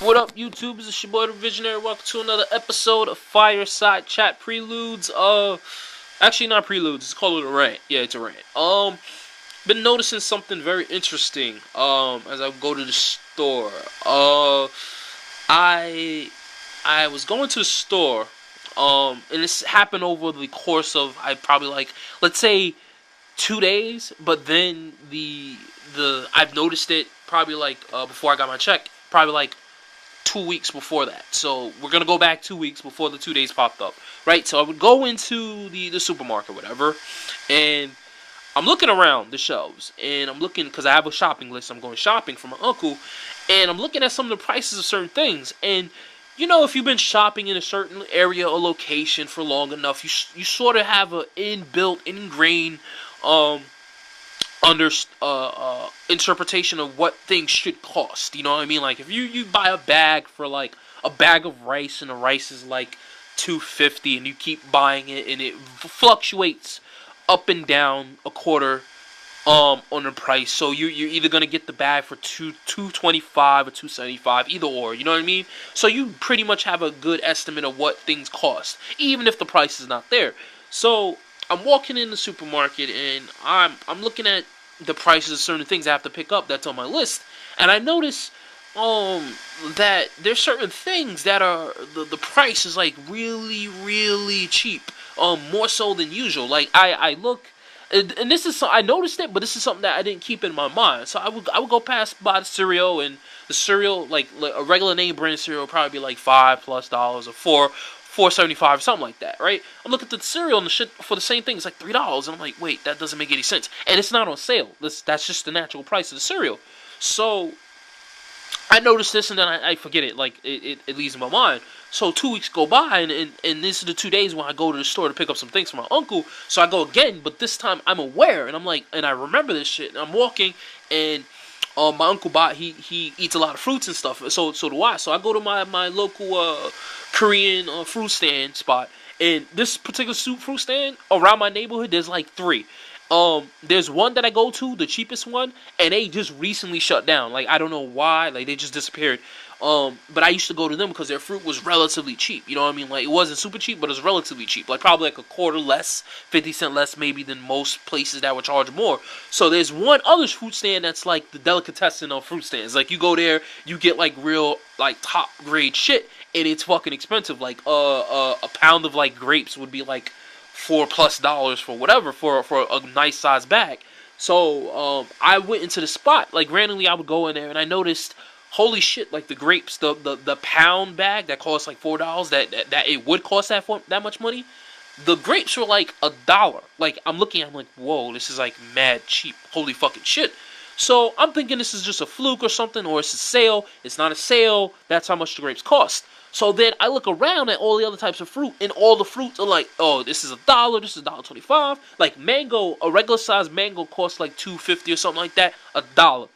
What up, YouTube? It's your boy, the Visionary. Welcome to another episode of Fireside Chat Preludes. Actually, not preludes. It's called a rant. Yeah, it's a rant. Been noticing something very interesting. As I go to the store. I was going to the store. And this happened over the course of let's say 2 days. But then I've noticed it probably before I got my check. Probably 2 weeks before that. So we're gonna go back 2 weeks before the 2 days popped up, right? So I would go into the supermarket, whatever, and I'm looking around the shelves, and I'm looking because I have a shopping list. I'm going shopping for my uncle, and I'm looking at some of the prices of certain things. And you know, if you've been shopping in a certain area or location for long enough, you sort of have a ingrained interpretation of what things should cost. You know what I mean? Like if you buy a bag for a bag of rice, and the rice is like $2.50, and you keep buying it, and it fluctuates up and down a quarter on the price. So you're either gonna get the bag for $2.25 or $2.75, either or. You know what I mean? So you pretty much have a good estimate of what things cost, even if the price is not there. So I'm walking in the supermarket, and I'm looking at the prices of certain things I have to pick up that's on my list, and I notice that there's certain things that are the price is like really cheap, more so than usual. Like I look, and this is I noticed it, but this is something that I didn't keep in my mind. So I would go past by the cereal, and the cereal like a regular name brand cereal would probably be like $5+ or $4.75 or something like that, right? I'm looking at the cereal and the shit for the same thing. It's like $3, and I'm like, wait, that doesn't make any sense. And it's not on sale. That's just the natural price of the cereal. So I noticed this, and then I forget it. Like it leaves in my mind. So 2 weeks go by, and this is the 2 days when I go to the store to pick up some things for my uncle. So I go again, but this time I'm aware, and I'm like, and I remember this shit. And I'm walking, and my uncle he eats a lot of fruits and stuff. So do I. So I go to my local Korean fruit stand spot, and this particular fruit stand around my neighborhood, there's like 3. There's one that I go to, the cheapest one, and they just recently shut down. Like I don't know why, like they just disappeared. But I used to go to them because their fruit was relatively cheap. You know what I mean? Like it wasn't super cheap, but it was relatively cheap. Like probably like a quarter less, 50 cents less maybe than most places that would charge more. So there's one other fruit stand that's like the delicatessen of fruit stands. Like you go there, you get like real like top grade shit, and it's fucking expensive. Like a pound of like grapes would be like $4+ for whatever for a nice size bag. So I went into the spot, like randomly I would go in there, and I noticed, holy shit, like the grapes, the pound bag that costs like $4, that it would cost that much money, the grapes were like $1. Like I'm looking, I'm like, whoa, this is like mad cheap. Holy fucking shit. So I'm thinking this is just a fluke or something, or it's a sale. It's not a sale. That's how much the grapes cost. So then I look around at all the other types of fruit, and all the fruits are like, oh, this is $1, this is $1.25. Like mango, a regular size mango costs like $2.50 or something like that. $1.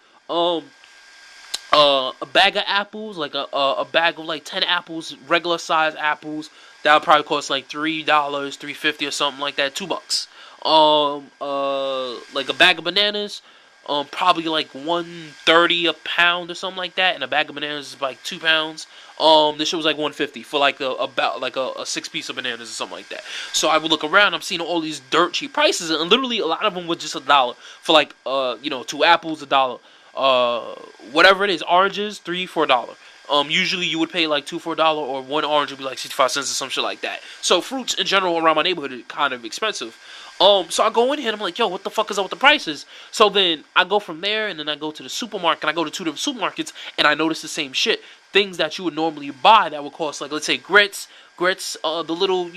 A bag of apples, like a bag of like 10 apples, regular size apples, that would probably cost like $3, $3.50 or something like that, $2. Like a bag of bananas, probably like $1.30 a pound or something like that, and a bag of bananas is like 2 pounds. This shit was like $1.50 for like about a 6-piece of bananas or something like that. So I would look around, I'm seeing all these dirt cheap prices, and literally a lot of them were just $1 for like 2 apples, $1. Whatever it is, oranges, $3, $4. Usually you would pay like $2 for $1, or one orange would be like 65 cents or some shit like that. So fruits in general around my neighborhood are kind of expensive. So I go in here and I'm like, yo, what the fuck is up with the prices? So then I go from there, and then I go to the supermarket, and I go to 2 different supermarkets, and I notice the same shit. Things that you would normally buy that would cost, like, let's say grits, the little,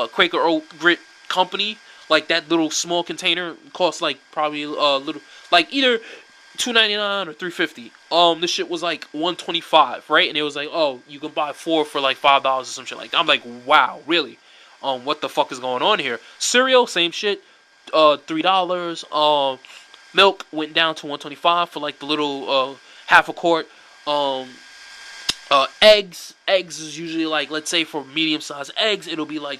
Quaker Oat grit company, like that little small container costs like probably little, like either $2.99 or $3.50. This shit was like $1.25, right? And it was like, oh, you can buy 4 for like $5 or some shit like that. I'm like, wow, really? What the fuck is going on here? Cereal, same shit, $3. Milk went down to $1.25 for like the little half a quart. Eggs is usually like, let's say for medium sized eggs, it'll be like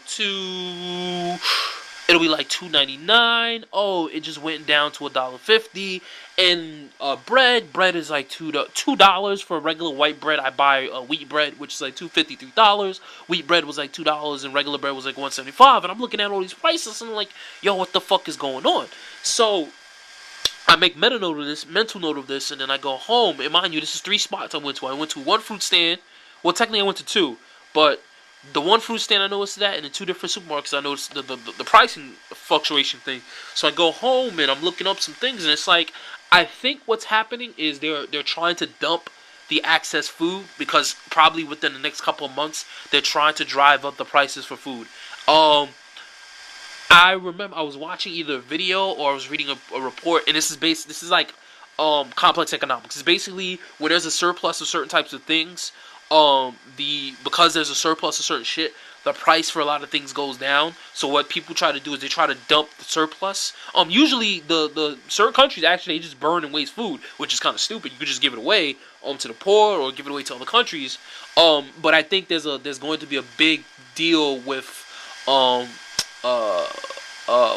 it'll be like $2.99. Oh, it just went down to $1.50. And bread is like $2 for regular white bread. I buy wheat bread, which is like $2.50, $3. Wheat bread was like $2, and regular bread was like $1.75. And I'm looking at all these prices, and I'm like, yo, what the fuck is going on? So I make mental note of this, and then I go home. And mind you, this is 3 spots I went to. I went to 1 fruit stand. Well, technically I went to 2, but the 1 fruit stand I noticed that, and in 2 different supermarkets I noticed the pricing fluctuation thing. So I go home and I'm looking up some things, and it's like, I think what's happening is they're trying to dump the excess food, because probably within the next couple of months they're trying to drive up the prices for food. I remember I was watching either a video or I was reading a report, and this is like complex economics. It's basically when there's a surplus of certain types of things, because there's a surplus of certain shit, the price for a lot of things goes down. So what people try to do is they try to dump the surplus. Usually the certain countries actually, they just burn and waste food, which is kind of stupid. You could just give it away to the poor or give it away to other countries. But I think there's going to be a big deal with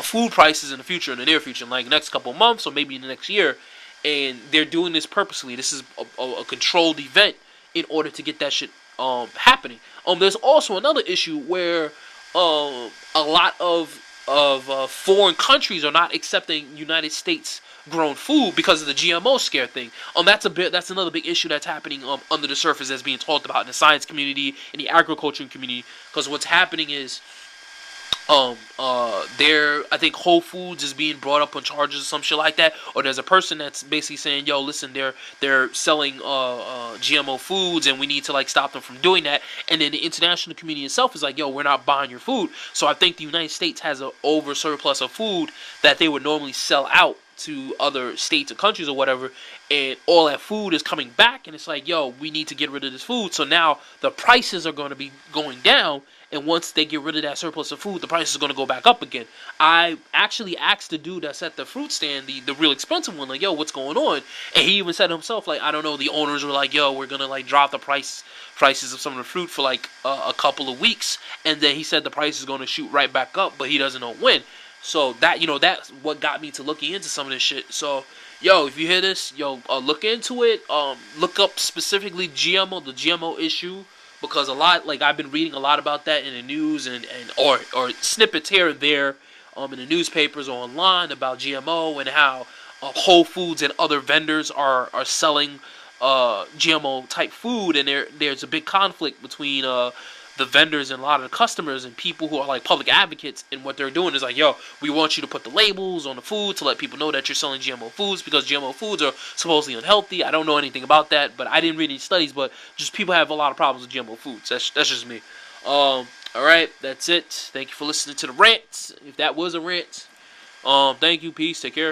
food prices in the future, in the near future, in like the next couple of months or maybe in the next year. And they're doing this purposely. This is a controlled event in order to get that shit happening. There's also another issue where a lot of foreign countries are not accepting United States grown food because of the GMO scare thing. That's another big issue that's happening under the surface, that's being talked about in the science community, in the agriculture community. Because what's happening is I think Whole Foods is being brought up on charges or some shit like that, or there's a person that's basically saying, yo, listen, they're selling GMO foods, and we need to like stop them from doing that. And then the international community itself is like, yo, we're not buying your food. So I think the United States has an over surplus of food that they would normally sell out to other states or countries or whatever, and all that food is coming back, and it's like, yo, we need to get rid of this food. So now the prices are going to be going down, and once they get rid of that surplus of food, the price is going to go back up again. I actually asked the dude that's at the fruit stand, the real expensive one, like, yo, what's going on? And he even said himself, like, I don't know, the owners were like, yo, we're going to like drop the prices of some of the fruit for like a couple of weeks, and then he said the price is going to shoot right back up, but he doesn't know when. So that, that's what got me to looking into some of this shit. So, yo, if you hear this, yo, look into it. Look up specifically GMO, the GMO issue, because I've been reading a lot about that in the news or snippets here and there, in the newspapers or online about GMO, and how Whole Foods and other vendors are selling GMO type food, and there's a big conflict between the vendors and a lot of the customers and people who are like public advocates, and what they're doing is like, yo, we want you to put the labels on the food to let people know that you're selling GMO foods, because GMO foods are supposedly unhealthy. I don't know anything about that, but I didn't read any studies, but just people have a lot of problems with GMO foods. That's just me. Alright, that's it. Thank you for listening to the rants. If that was a rant. Thank you, peace, take care.